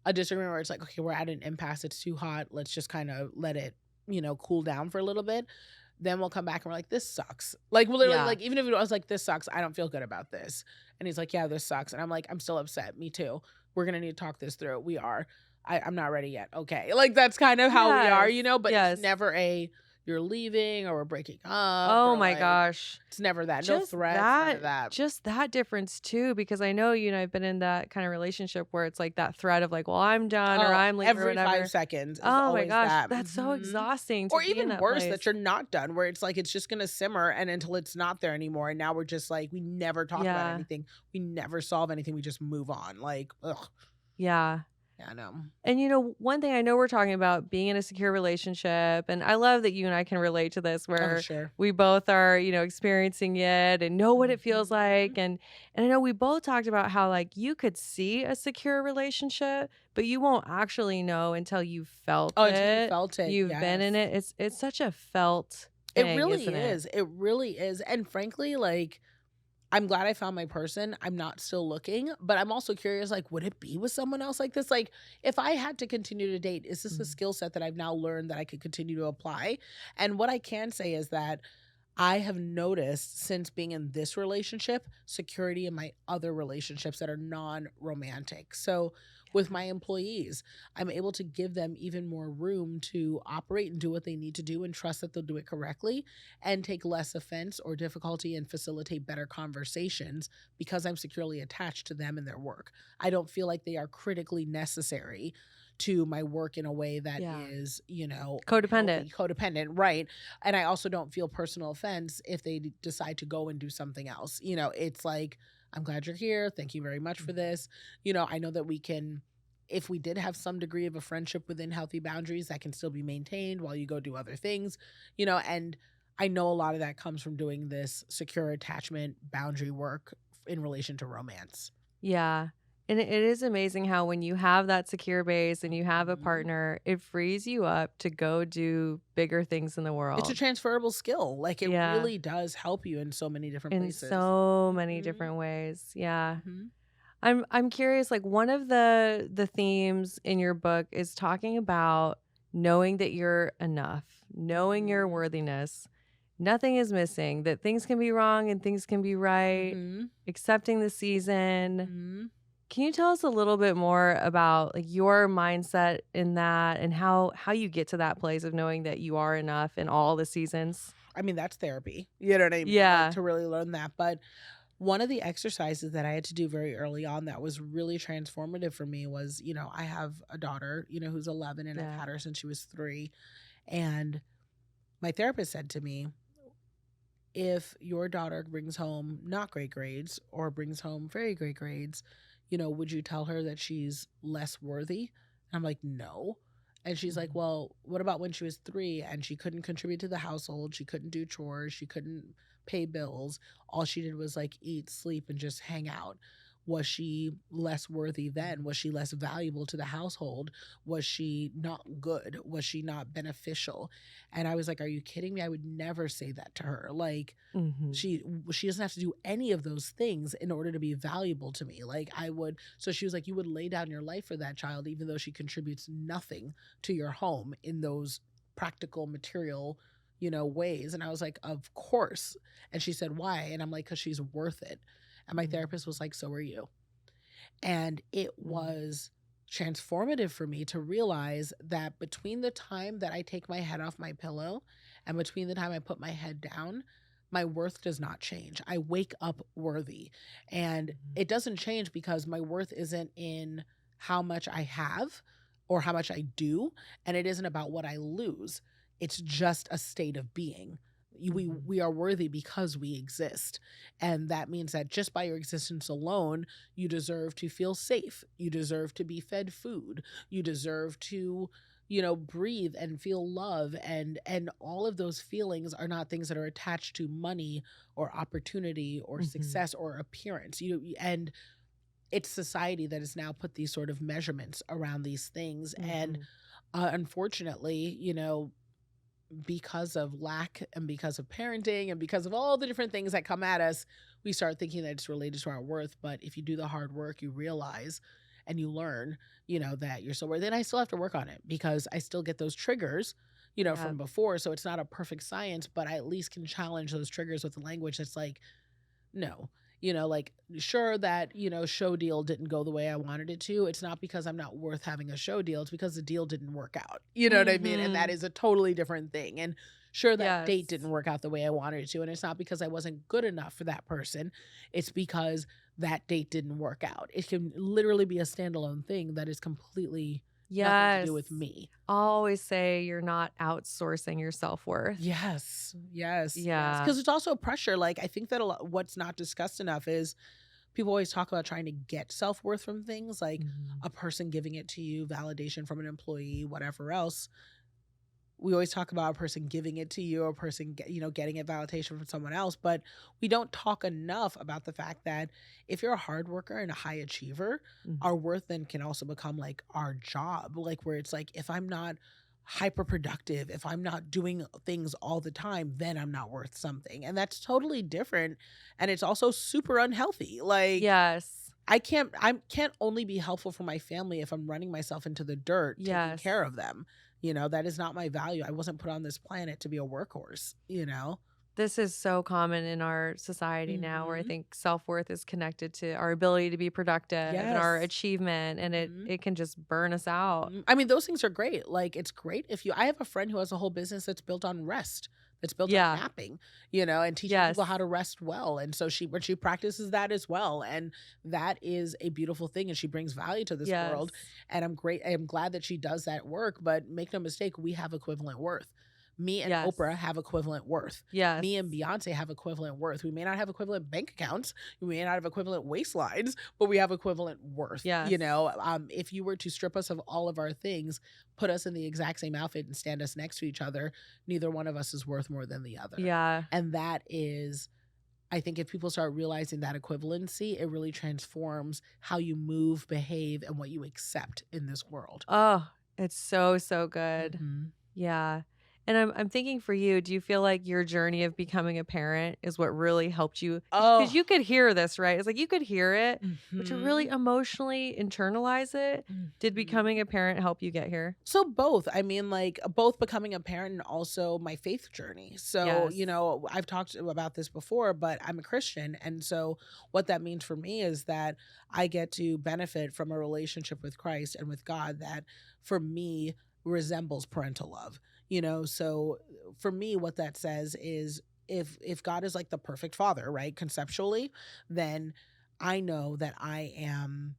Speaker 2: a disagreement where it's like, "Okay, we're at an impasse, it's too hot, let's just kinda let it, cool down for a little bit." Then we'll come back and we're like, "This sucks." Like, we're literally,
Speaker 1: Yeah.
Speaker 2: like, even if it was like, "This sucks, I don't feel good about this." And he's like, "Yeah, this sucks." And I'm like, "I'm still upset, me too. We're gonna need to talk this through. We are. I'm not ready yet." Okay. Like, that's kind of how we are,
Speaker 1: Yes.
Speaker 2: but it's
Speaker 1: Yes.
Speaker 2: never a, "You're leaving," or "We're breaking up,"
Speaker 1: Oh
Speaker 2: or
Speaker 1: my
Speaker 2: like,
Speaker 1: gosh.
Speaker 2: it's never that. No
Speaker 1: Just
Speaker 2: threats, none of
Speaker 1: that
Speaker 2: that.
Speaker 1: just that difference too, because I know you and I've been in that kind of relationship where it's like that threat of like, well, I'm done or
Speaker 2: Oh,
Speaker 1: I'm leaving or
Speaker 2: every 5
Speaker 1: whatever.
Speaker 2: seconds is
Speaker 1: Oh my
Speaker 2: always
Speaker 1: gosh,
Speaker 2: that.
Speaker 1: that's so
Speaker 2: Mhm.
Speaker 1: exhausting to
Speaker 2: Or
Speaker 1: be in
Speaker 2: even
Speaker 1: that
Speaker 2: worse, that
Speaker 1: place.
Speaker 2: you're not done, where it's like it's just gonna simmer and until it's not there anymore, and now we're just like, we never talk about
Speaker 1: Yeah.
Speaker 2: anything. We never solve anything, we just move on, like, ugh.
Speaker 1: Yeah.
Speaker 2: Yeah, I know.
Speaker 1: And one thing, I know we're talking about being in a secure relationship, and I love that you and I can relate to this,
Speaker 2: Oh,
Speaker 1: where
Speaker 2: sure.
Speaker 1: we both are, experiencing it and know what it feels
Speaker 2: Mhm.
Speaker 1: like. And I know we both talked about how, like, you could see a secure relationship, but you won't actually know until you felt
Speaker 2: Oh, until you
Speaker 1: it.
Speaker 2: felt it,
Speaker 1: You've been in
Speaker 2: yes.
Speaker 1: it. It's such a felt
Speaker 2: It
Speaker 1: thing,
Speaker 2: really
Speaker 1: isn't it?
Speaker 2: is, it really is, and frankly, like, I'm glad I found my person. I'm not still looking, but I'm also curious, like, would it be with someone else like this? Like, if I had to continue to date, is this a
Speaker 1: Mm.
Speaker 2: skill set that I've now learned that I could continue to apply? And what I can say is that I have noticed since being in this relationship, security in my other relationships that are non romantic. So, with my employees, I'm able to give them even more room to operate and do what they need to do and trust that they'll do it correctly and take less offense or difficulty and facilitate better conversations because I'm securely attached to them and their work. I don't feel like they are critically necessary to my work in a way that
Speaker 1: Yeah.
Speaker 2: is,
Speaker 1: Codependent.
Speaker 2: unhealthy, codependent, right? And I also don't feel personal offense if they decide to go and do something else. It's like, I'm glad you're here. Thank you very much for
Speaker 1: Mhm.
Speaker 2: this. I know that we can, if we did have some degree of a friendship within healthy boundaries, that can still be maintained while you go do other things, and I know a lot of that comes from doing this secure attachment boundary work in relation to romance.
Speaker 1: Yeah. And it is amazing how when you have that secure base and you have a
Speaker 2: Mhm.
Speaker 1: partner, it frees you up to go do bigger things in the
Speaker 2: It's a
Speaker 1: world.
Speaker 2: transferable skill. Like, it
Speaker 1: Yeah.
Speaker 2: really does help you in so many different
Speaker 1: In
Speaker 2: places.
Speaker 1: so many
Speaker 2: Mhm.
Speaker 1: different ways. Yeah.
Speaker 2: Mhm.
Speaker 1: I'm curious, like, one of the themes in your book is talking about knowing that you're enough, knowing your
Speaker 2: Mhm.
Speaker 1: worthiness. Nothing is missing, that things can be wrong and things can be right,
Speaker 2: Mhm.
Speaker 1: accepting the season.
Speaker 2: Mhm.
Speaker 1: Can you tell us a little bit more about, like, your mindset in that and how you get to that place of knowing that you are enough in all the seasons?
Speaker 2: I mean, that's therapy. You know what I mean? Like,
Speaker 1: Yeah.
Speaker 2: to really learn that. But one of the exercises that I had to do very early on that was really transformative for me was, I have a daughter, who's 11, and I've
Speaker 1: Yeah.
Speaker 2: had her since she was 3. And my therapist said to me, if your daughter brings home not great grades or brings home very great grades, would you tell her that she's less worthy? And I'm like, no. And she's like,
Speaker 1: Mhm.
Speaker 2: well, what about when she was 3 and she couldn't contribute to the household? She couldn't do chores. She couldn't pay bills. All she did was like eat, sleep, and just hang out. Was she less worthy then? Was she less valuable to the household? Was she not good? Was she not beneficial? And I was like, are you kidding me? I would never say that to her. Like,
Speaker 1: Mhm.
Speaker 2: she doesn't have to do any of those things in order to be valuable to me. Like, I would, so she was like, you would lay down your life for that child even though she contributes nothing to your home in those practical material ways. And I was like, of course. And she said, why? And I'm like, because she's worth it. And my
Speaker 1: Mhm.
Speaker 2: therapist was like, so are you. And it
Speaker 1: Mhm.
Speaker 2: was transformative for me to realize that between the time that I take my head off my pillow and between the time I put my head down, my worth does not change. I wake up worthy. And
Speaker 1: Mhm.
Speaker 2: it doesn't change because my worth isn't in how much I have or how much I do. And it isn't about what I lose. It's just a state of being.
Speaker 1: Mhm.
Speaker 2: We are worthy because we exist. And that means that just by your existence alone, you deserve to feel safe. You deserve to be fed food. You deserve to, breathe and feel love, and all of those feelings are not things that are attached to money or opportunity or
Speaker 1: Mhm.
Speaker 2: success or appearance. And it's society that has now put these sort of measurements around these things. And
Speaker 1: Mhm.
Speaker 2: unfortunately, because of lack and because of parenting and because of all the different things that come at us, we start thinking that it's related to our worth. But if you do the hard work, you realize and you learn, that you're still worthy. And I still have to work on it because I still get those triggers,
Speaker 1: Yep.
Speaker 2: from before. So it's not a perfect science, but I at least can challenge those triggers with the language that's like, no. Like, sure that, show deal didn't go the way I wanted it to. It's not because I'm not worth having a show deal. It's because the deal didn't work out. You know what I mean? And that
Speaker 1: Mhm.
Speaker 2: is a totally different thing. And sure, that date
Speaker 1: Yes.
Speaker 2: didn't work out the way I wanted it to. And it's not because I wasn't good enough for that person. It's because that date didn't work out. It can literally be a standalone thing that is completely nothing to do
Speaker 1: Yes.
Speaker 2: with me.
Speaker 1: I'll always say you're not outsourcing your self-worth.
Speaker 2: Yes, yes, yes.
Speaker 1: Yeah.
Speaker 2: Because it's also pressure. Like, I think that a lot, what's not discussed enough is people always talk about trying to get self-worth from things like
Speaker 1: Mhm.
Speaker 2: a person giving it to you, validation from an employee, whatever else. We always talk about a person giving it to you, or a person getting a validation from someone else, but we don't talk enough about the fact that if you're a hard worker and a high achiever,
Speaker 1: Mhm.
Speaker 2: our worth then can also become like our job, like where it's like, if I'm not hyper productive, if I'm not doing things all the time, then I'm not worth something. And that's totally different, and it's also super unhealthy. Like,
Speaker 1: Yes.
Speaker 2: I can't only be helpful for my family if I'm running myself into the dirt taking
Speaker 1: Yes.
Speaker 2: care of them. That is not my value. I wasn't put on this planet to be a workhorse.
Speaker 1: This is so common in our society now, where I
Speaker 2: Mhm.
Speaker 1: think self-worth is connected to our ability to be productive and our
Speaker 2: Yes.
Speaker 1: achievement, and it
Speaker 2: Mhm.
Speaker 1: it can just burn us out.
Speaker 2: I mean, those things are great. Like, it's great if I have a friend who has a whole business that's built on rest, that's built on
Speaker 1: Yeah.
Speaker 2: napping, and teaching people how
Speaker 1: Yes.
Speaker 2: to rest well. And so she practices that as well. And that is a beautiful thing. And she brings value to this world.
Speaker 1: Yes.
Speaker 2: And I'm glad that she does that work. But make no mistake, we have equivalent worth. Me and
Speaker 1: Yes.
Speaker 2: Oprah have equivalent worth.
Speaker 1: Yes.
Speaker 2: Me and Beyonce have equivalent worth. We may not have equivalent bank accounts. We may not have equivalent waistlines, but we have equivalent worth.
Speaker 1: Yes.
Speaker 2: If you were to strip us of all of our things, put us in the exact same outfit and stand us next to each other, neither one of us is worth more than the other.
Speaker 1: Yeah.
Speaker 2: And that is, I think if people start realizing that equivalency, it really transforms how you move, behave, and what you accept in this world.
Speaker 1: Oh, it's so, so good.
Speaker 2: Mhm.
Speaker 1: Yeah. And I'm thinking for you, do you feel like your journey of becoming a parent is what really helped you? Because
Speaker 2: Oh.
Speaker 1: you could hear this, right? It's like you could hear it, but to really
Speaker 2: Mhm.
Speaker 1: emotionally internalize it, did
Speaker 2: Mhm.
Speaker 1: becoming a parent help you get here?
Speaker 2: So both. I mean, like, both becoming a parent and also my faith journey. So,
Speaker 1: Yes.
Speaker 2: I've talked about this before, but I'm a Christian. And so what that means for me is that I get to benefit from a relationship with Christ and with God that for me resembles parental love. So for me, what that says is, if God is like the perfect father, right, conceptually, then I know that I am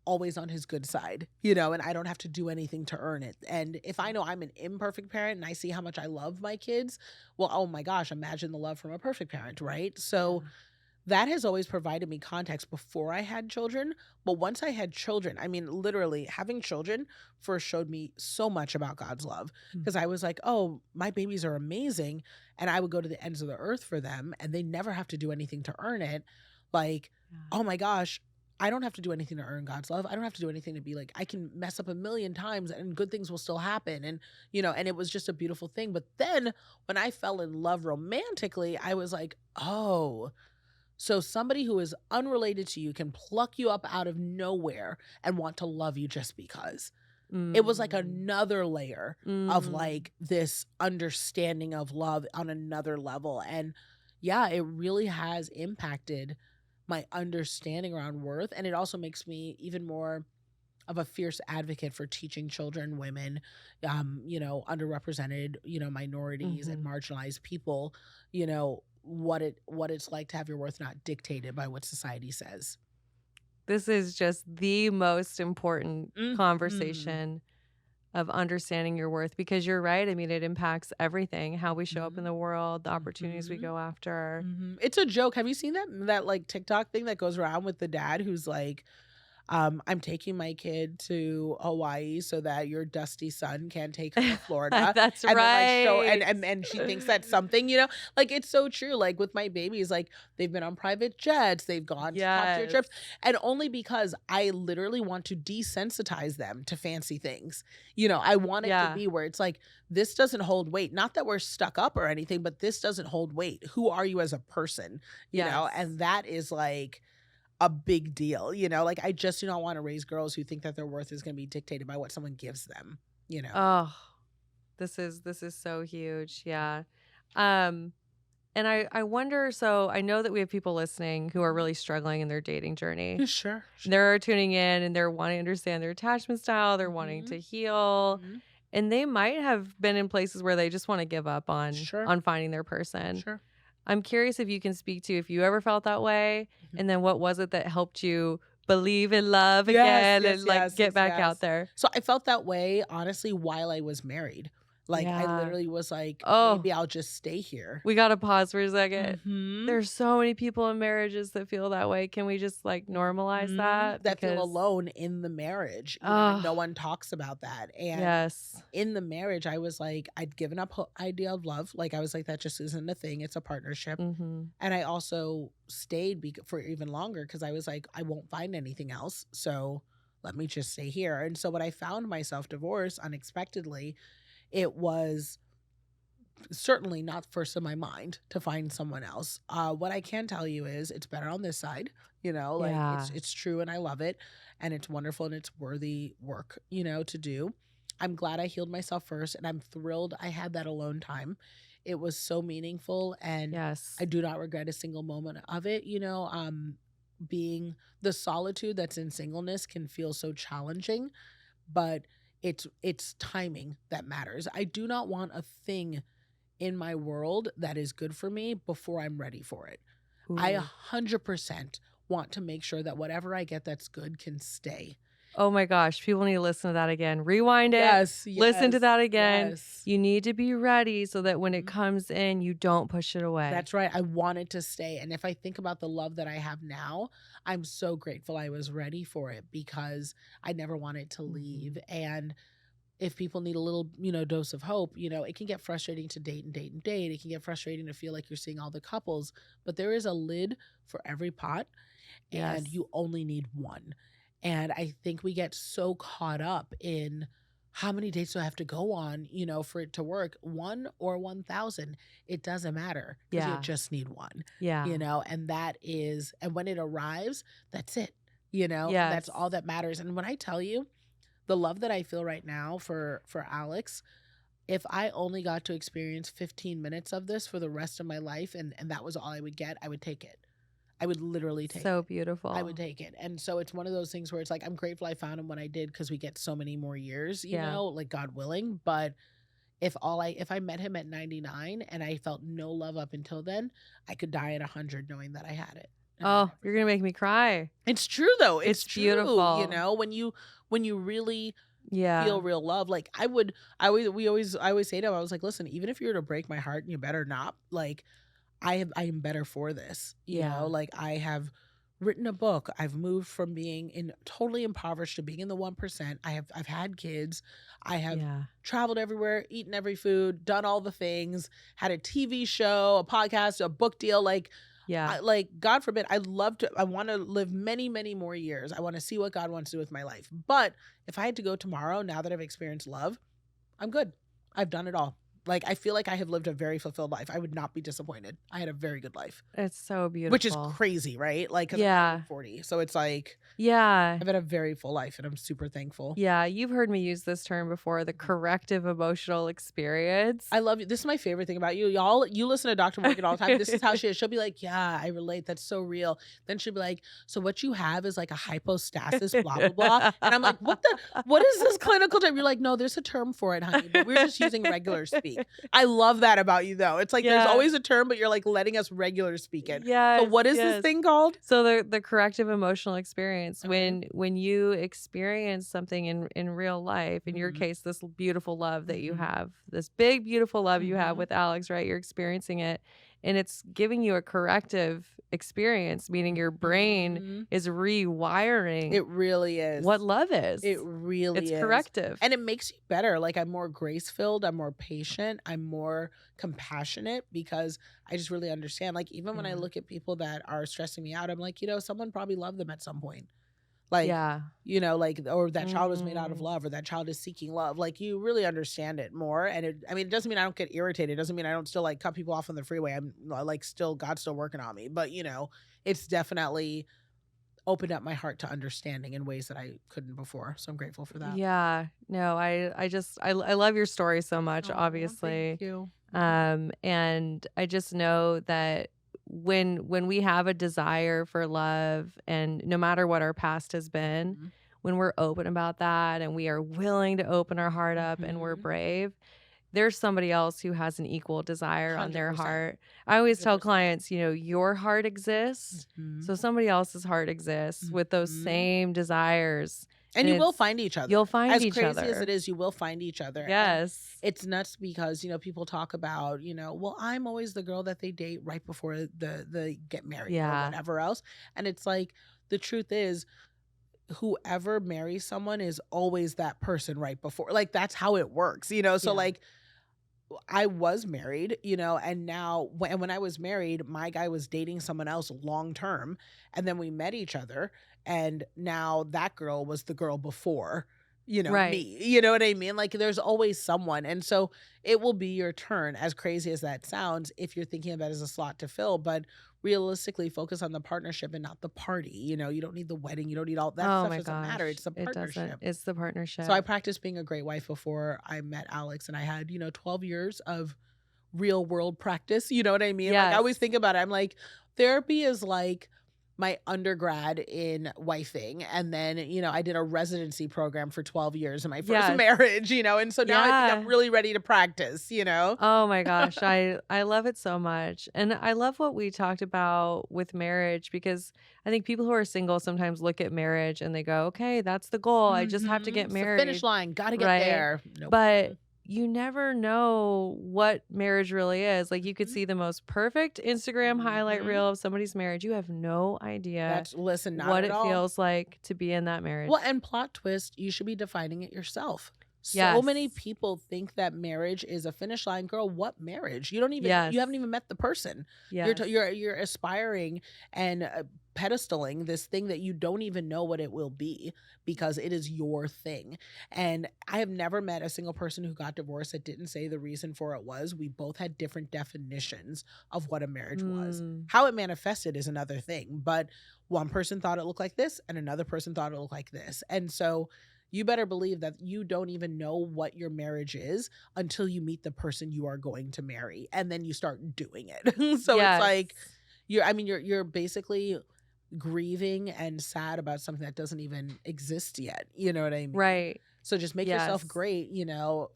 Speaker 2: always on his good side, and I don't have to do anything to earn it. And if I know I'm an imperfect parent and I see how much I love my kids, well, oh my gosh, imagine the love from a perfect parent, right? So
Speaker 1: Yeah.
Speaker 2: that has always provided me context before I had children. But once I had children, I mean, literally having children first showed me so much about God's love,
Speaker 1: Mm.
Speaker 2: because I was like, oh, my babies are amazing. And I would go to the ends of the earth for them and they never have to do anything to earn it. Like,
Speaker 1: Yeah.
Speaker 2: oh my gosh, I don't have to do anything to earn God's love. I don't have to do anything to be like, I can mess up a million times and good things will still happen. And it was just a beautiful thing. But then when I fell in love romantically, I was like, oh, so somebody who is unrelated to you can pluck you up out of nowhere and want to love you just because. It was like
Speaker 1: Mm.
Speaker 2: another layer of
Speaker 1: Mm.
Speaker 2: like this understanding of love on another level. And yeah, it really has impacted my understanding around worth. And it also makes me even more of a fierce advocate for teaching children, women, underrepresented, minorities and
Speaker 1: Mhm.
Speaker 2: marginalized people, what it's like to have your worth not dictated by what society says.
Speaker 1: This is just the most important
Speaker 2: Mhm.
Speaker 1: conversation of understanding your worth, because you're right. I mean, it impacts everything, how we show up in
Speaker 2: Mhm.
Speaker 1: the world, the opportunities we
Speaker 2: Mhm.
Speaker 1: go after.
Speaker 2: It's a joke. Have you seen that like TikTok thing that goes around with the dad who's like, I'm taking my kid to Hawaii so that your dusty son can take her to Florida.
Speaker 1: That's
Speaker 2: And then like show and
Speaker 1: right.
Speaker 2: and she thinks that's something, like it's so true. Like with my babies, like they've been on private jets, they've gone to top tier
Speaker 1: Yes.
Speaker 2: trips, and only because I literally want to desensitize them to fancy things. I want it to
Speaker 1: Yeah.
Speaker 2: be where it's like, this doesn't hold weight. Not that we're stuck up or anything, but this doesn't hold weight. Who are you as a person?
Speaker 1: Yes.
Speaker 2: And that is like a big deal, like I just do not want to raise girls who think that their worth is going to be dictated by what someone gives them.
Speaker 1: Oh, this is so huge. Yeah. Um, and I wonder, so I know that we have people listening who are really struggling in their dating journey.
Speaker 2: Sure.
Speaker 1: They're tuning in and they're wanting to understand their attachment style, they're wanting
Speaker 2: Mhm.
Speaker 1: to heal,
Speaker 2: Mhm.
Speaker 1: and they might have been in places where they just want to give up on
Speaker 2: Sure.
Speaker 1: on finding their person.
Speaker 2: Sure.
Speaker 1: I'm curious if you can speak to if you ever felt that way,
Speaker 2: Mhm.
Speaker 1: and then what was it that helped you believe in love
Speaker 2: Yes,
Speaker 1: again
Speaker 2: yes,
Speaker 1: and like
Speaker 2: yes,
Speaker 1: get
Speaker 2: yes,
Speaker 1: back out
Speaker 2: yes.
Speaker 1: there?
Speaker 2: So I felt that way honestly while I was married. Like, I
Speaker 1: Yeah.
Speaker 2: literally was like,
Speaker 1: Oh,
Speaker 2: maybe I'll just stay here.
Speaker 1: we gotta pause for a second.
Speaker 2: Mhm.
Speaker 1: There's so many people in marriages that feel that way. Can we just like normalize that?
Speaker 2: That feel
Speaker 1: Because
Speaker 2: alone in the marriage, and no
Speaker 1: oh,
Speaker 2: one talks about that. And
Speaker 1: yes.
Speaker 2: in the marriage, I was like, I'd given up idea of love. Like, I was like, that just isn't a thing. It's a partnership.
Speaker 1: Mm-hmm.
Speaker 2: And I also stayed for even longer because I was like, I won't find anything else. So let me just stay here. And so when I found myself divorced unexpectedly, it was certainly not first in my mind to find someone else. What I can tell you is it's better on this side. Like,
Speaker 1: Yeah.
Speaker 2: it's true and I love it, and it's wonderful and it's worthy work, to do. I'm glad I healed myself first, and I'm thrilled I had that alone time. It was so meaningful, and
Speaker 1: Yes.
Speaker 2: I do not regret a single moment of it. Being the solitude that's in singleness can feel so challenging, but it's timing that matters. I do not want a thing in my world that is good for me before I'm ready for it. I
Speaker 1: Ooh.
Speaker 2: 100% want to make sure that whatever I get that's good can stay.
Speaker 1: Oh my gosh, people need to listen to that again. Rewind it.
Speaker 2: Yes,
Speaker 1: Listen to
Speaker 2: yes,
Speaker 1: that again.
Speaker 2: yes.
Speaker 1: You need to be ready so that when it
Speaker 2: Mhm.
Speaker 1: comes in, you don't push it away.
Speaker 2: That's right. I want it to stay. And if I think about the love that I have now, I'm so grateful I was ready for it because I never wanted to leave. And if people need a little, dose of hope, it can get frustrating to date and date and date. It can get frustrating to feel like you're seeing all the couples, but there is a lid for every pot, and
Speaker 1: Yes.
Speaker 2: you only need one. And I think we get so caught up in how many dates do I have to go on, for it to work? One or 1,000. It doesn't matter because you
Speaker 1: Yeah.
Speaker 2: just need one,
Speaker 1: Yeah.
Speaker 2: and when it arrives, that's it, that's
Speaker 1: Yes.
Speaker 2: all that matters. And when I tell you, the love that I feel right now for Alex, if I only got to experience 15 minutes of this for the rest of my life, and that was all I would get, I would take it. I would literally take
Speaker 1: So
Speaker 2: it.
Speaker 1: beautiful.
Speaker 2: I would take it. And so it's one of those things where it's like, I'm grateful I found him when I did because we get so many more years,
Speaker 1: Yeah.
Speaker 2: like God willing. But if I met him at 99 and I felt no love up until then, I could die at 100 knowing that I had it.
Speaker 1: Oh, you're going to make me cry.
Speaker 2: It's true though. It's true.
Speaker 1: Beautiful.
Speaker 2: When you really
Speaker 1: Yeah.
Speaker 2: feel real love. Like I always say to him, I was like, listen, even if you were to break my heart and you better not, like I am better for this.
Speaker 1: Yeah.
Speaker 2: Like I have written a book. I've moved from being in totally impoverished to being in the 1%. I've had kids. I have
Speaker 1: Yeah.
Speaker 2: traveled everywhere, eaten every food, done all the things, had a TV show, a podcast, a book deal. Like,
Speaker 1: Yeah.
Speaker 2: God forbid, I want to live many, many more years. I want to see what God wants to do with my life. But if I had to go tomorrow, now that I've experienced love, I'm good. I've done it all. Like, I feel like I have lived a very fulfilled life. I would not be disappointed. I had a very good life,
Speaker 1: It's so beautiful.
Speaker 2: which is crazy, right? Like, 'cause I'm 40. So it's like,
Speaker 1: Yeah.
Speaker 2: I've had a very full life and I'm super thankful.
Speaker 1: Yeah. You've heard me use this term before, the corrective emotional experience.
Speaker 2: I love you. This is my favorite thing about you. Y'all, you listen to Dr. Morgan all the time. This is how she is. She'll be like, yeah, I relate. That's so real. Then she'll be like, so what you have is like a hypostasis, blah, blah, blah. And I'm like, what is this clinical term? You're like, no, there's a term for it, honey. But we're just using regular speak. I love that about you though. It's like, there's always a term, but you're like letting us regular speak it.
Speaker 1: Yeah.
Speaker 2: So what is this thing called?
Speaker 1: So the corrective emotional experience, when you experience something in real life, in your case, this beautiful love that you have, this big, beautiful love you have with Alex, right? You're experiencing it and it's giving you a corrective experience, meaning your brain is rewiring.
Speaker 2: It really is.
Speaker 1: What love is.
Speaker 2: It really is.
Speaker 1: It's corrective.
Speaker 2: And it makes you better. Like I'm more grace-filled, I'm more patient, I'm more compassionate because I just really understand. Like even when I look at people that are stressing me out, I'm like, someone probably loved them at some point. Like, like, or that child was made out of love, or that child is seeking love. Like you really understand it more. And it doesn't mean I don't get irritated. It doesn't mean I don't still like cut people off on the freeway. I'm like God's still working on me, but it's definitely opened up my heart to understanding in ways that I couldn't before. So I'm grateful for that.
Speaker 1: Yeah. No, I love your story so much, obviously.
Speaker 2: Thank you.
Speaker 1: And I just know that when we have a desire for love, and no matter what our past has been, when we're open about that and we are willing to open our heart up and we're brave, there's somebody else who has an equal desire on their
Speaker 2: 100%.
Speaker 1: heart. I always tell clients, your heart exists, so somebody else's heart exists with those same desires.
Speaker 2: And you will find each other.
Speaker 1: You'll find
Speaker 2: as
Speaker 1: each
Speaker 2: crazy
Speaker 1: other.
Speaker 2: as it is, you will find each other. And
Speaker 1: Yes.
Speaker 2: it's nuts because, people talk about, well, I'm always the girl that they date right before the get married or whatever else. And it's like, the truth is, whoever marries someone is always that person right before. Like, that's how it works, So like, I was married, and now when I was married, my guy was dating someone else long term, and then we met each other, and now that girl was the girl before,
Speaker 1: Right.
Speaker 2: me. You know what I mean? Like, there's always someone, and so it will be your turn. As crazy as that sounds, if you're thinking of it as a slot to fill, but realistically, focus on the partnership and not the party. You don't need the wedding. You don't need all that
Speaker 1: Oh
Speaker 2: stuff.
Speaker 1: my
Speaker 2: Doesn't matter.
Speaker 1: gosh.
Speaker 2: It's the
Speaker 1: It doesn't.
Speaker 2: partnership.
Speaker 1: It's the partnership.
Speaker 2: So I practiced being a great wife before I met Alex, and I had, 12 years of real world practice. You know what I mean? Like, I always think about it. I'm like, therapy is like my undergrad in wifing. And then, I did a residency program for 12 years in my first marriage, and so now I think I'm really ready to practice,
Speaker 1: Oh my gosh. I love it so much. And I love what we talked about with marriage, because I think people who are single sometimes look at marriage and they go, okay, that's the goal. I just have to get
Speaker 2: It's
Speaker 1: married.
Speaker 2: the finish line. Got to get
Speaker 1: right?
Speaker 2: there. Nope.
Speaker 1: But you never know what marriage really is. Like, you could see the most perfect Instagram highlight reel of somebody's marriage. You have no idea
Speaker 2: not
Speaker 1: what
Speaker 2: at
Speaker 1: it
Speaker 2: all.
Speaker 1: feels like to be in that marriage.
Speaker 2: Well, and plot twist, you should be defining it yourself. So
Speaker 1: Yes.
Speaker 2: many people think that marriage is a finish line. Girl, what marriage? You don't even, you haven't even met the person.
Speaker 1: Yes.
Speaker 2: You're aspiring and pedestaling this thing that you don't even know what it will be, because it is your thing. And I have never met a single person who got divorced that didn't say the reason for it was we both had different definitions of what a marriage was. How it manifested is another thing, but one person thought it looked like this and another person thought it looked like this. And so you better believe that you don't even know what your marriage is until you meet the person you are going to marry, and then you start doing it. So it's like you're basically grieving and sad about something that doesn't even exist yet. You know what I mean?
Speaker 1: Right.
Speaker 2: So just make yourself great,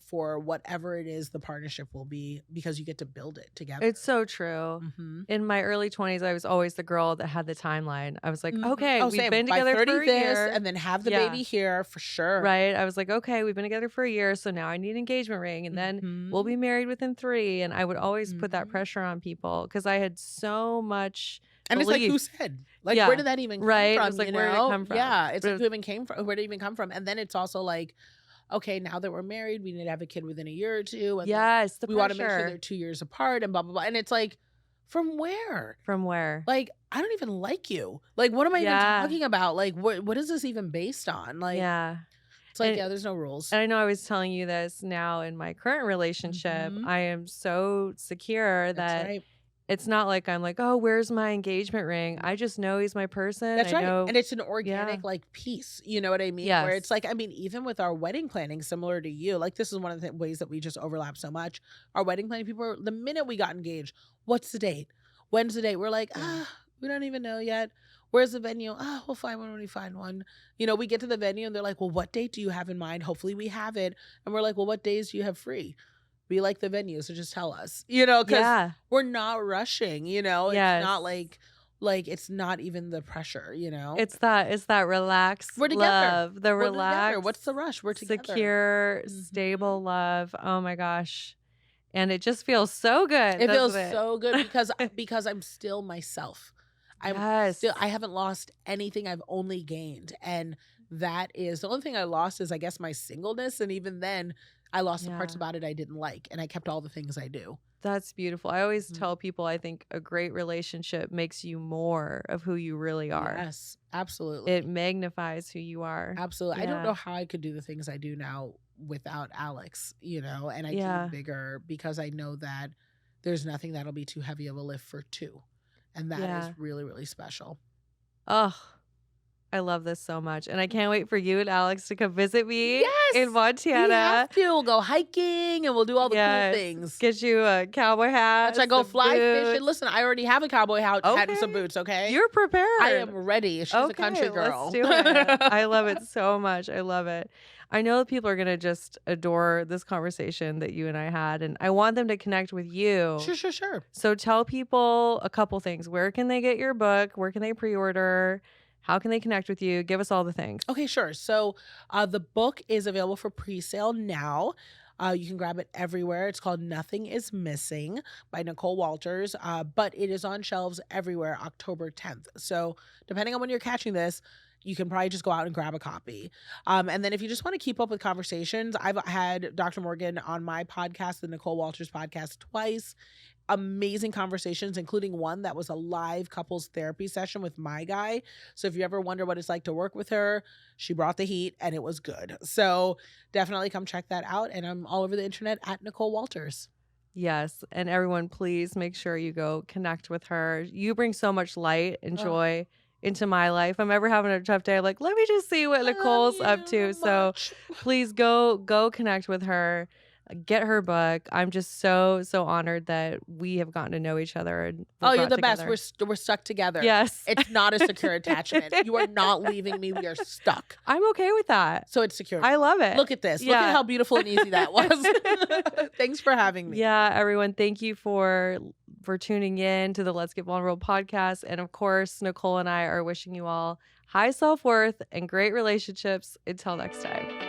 Speaker 2: for whatever it is the partnership will be, because you get to build it together.
Speaker 1: It's so true. In my early 20s, I was always the girl that had the timeline. I was like, okay, we've been together for a year.
Speaker 2: And then have the baby here for sure.
Speaker 1: Right. I was like, okay, we've been together for a year, so now I need an engagement ring, and then we'll be married within 3. And I would always put that pressure on people because I had so much.
Speaker 2: And it's like, who said? Like, where did that even come from?
Speaker 1: It was like, where did it come from?
Speaker 2: Yeah, it's like, who even came from? Where did it even come from? And then it's also like, okay, now that we're married, we need to have a kid within a year or 2. And we want to make sure they're 2 years apart and blah, blah, blah. And it's like, from where?
Speaker 1: From where?
Speaker 2: Like, I don't even like you. Like, what am I even talking about? Like, what is this even based on? Like, it's like, there's no rules.
Speaker 1: And I know I was telling you this now in my current relationship. I am so secure that it's not like I'm like, oh, where's my engagement ring? I just know he's my person.
Speaker 2: That's right.
Speaker 1: Know,
Speaker 2: and it's an organic like piece. You know what I mean?
Speaker 1: Yes.
Speaker 2: Where it's like, I mean, even with our wedding planning, similar to you, like this is one of the ways that we just overlap so much. Our wedding planning people, the minute we got engaged, what's the date? When's the date? We're like, we don't even know yet. Where's the venue? We'll find one when we find one. We get to the venue and they're like, well, what date do you have in mind? Hopefully we have it. And we're like, well, what days do you have free? We like the venue, so just tell us, because we're not rushing, it's not like it's not even the pressure,
Speaker 1: It's that relaxed
Speaker 2: we're together.
Speaker 1: Love, the relaxed.
Speaker 2: What's the rush? We're together.
Speaker 1: Secure, stable love. Oh my gosh. And it just feels so good.
Speaker 2: It feels so good because I'm still myself. I haven't lost anything. I've only gained. And that is the only thing I lost is, I guess, my singleness. And even then I lost the parts about it I didn't like, and I kept all the things I do.
Speaker 1: That's beautiful. I always tell people I think a great relationship makes you more of who you really are.
Speaker 2: Yes, absolutely.
Speaker 1: It magnifies who you are.
Speaker 2: Absolutely. I don't know how I could do the things I do now without Alex, and I dream bigger because I know that there's nothing that'll be too heavy of a lift for 2. And that is really, really special.
Speaker 1: Oh, I love this so much. And I can't wait for you and Alex to come visit me in Montana.
Speaker 2: We have to. We'll go hiking and we'll do all the cool things.
Speaker 1: Get you a cowboy hat.
Speaker 2: Let's go fly fishing. Listen, I already have a cowboy hat and some boots, okay?
Speaker 1: You're prepared.
Speaker 2: I am ready. She's a country girl.
Speaker 1: Let's do it. I love it so much. I love it. I know that people are going to just adore this conversation that you and I had, and I want them to connect with you.
Speaker 2: Sure.
Speaker 1: So tell people a couple things. Where can they get your book? Where can they pre-order? How can they connect with you? Give us all the things.
Speaker 2: Okay, sure. So the book is available for pre-sale now. You can grab it everywhere. It's called Nothing is Missing by Nicole Walters, but it is on shelves everywhere October 10th. So depending on when you're catching this, you can probably just go out and grab a copy. And then if you just want to keep up with conversations, I've had Dr. Morgan on my podcast, the Nicole Walters podcast, twice. Amazing conversations, including one that was a live couples therapy session with my guy. So if you ever wonder what it's like to work with her, she brought the heat and it was good. So definitely come check that out. And I'm all over the internet at Nicole Walters.
Speaker 1: Yes. And everyone, please make sure you go connect with her. You bring so much light and joy into my life. I'm ever having a tough day, I'm like, let me just see what Nicole's up to. So please go connect with her. Get her book. I'm just so honored that we have gotten to know each other. And
Speaker 2: you're the best. We're stuck together.
Speaker 1: Yes.
Speaker 2: It's not a secure attachment. You are not leaving me. We are stuck.
Speaker 1: I'm okay with that.
Speaker 2: So it's secure.
Speaker 1: I love it.
Speaker 2: Look at this. Look at how beautiful and easy that was. Thanks for having me.
Speaker 1: Yeah, everyone. Thank you for tuning in to the Let's Get Vulnerable podcast. And of course, Nicole and I are wishing you all high self-worth and great relationships. Until next time.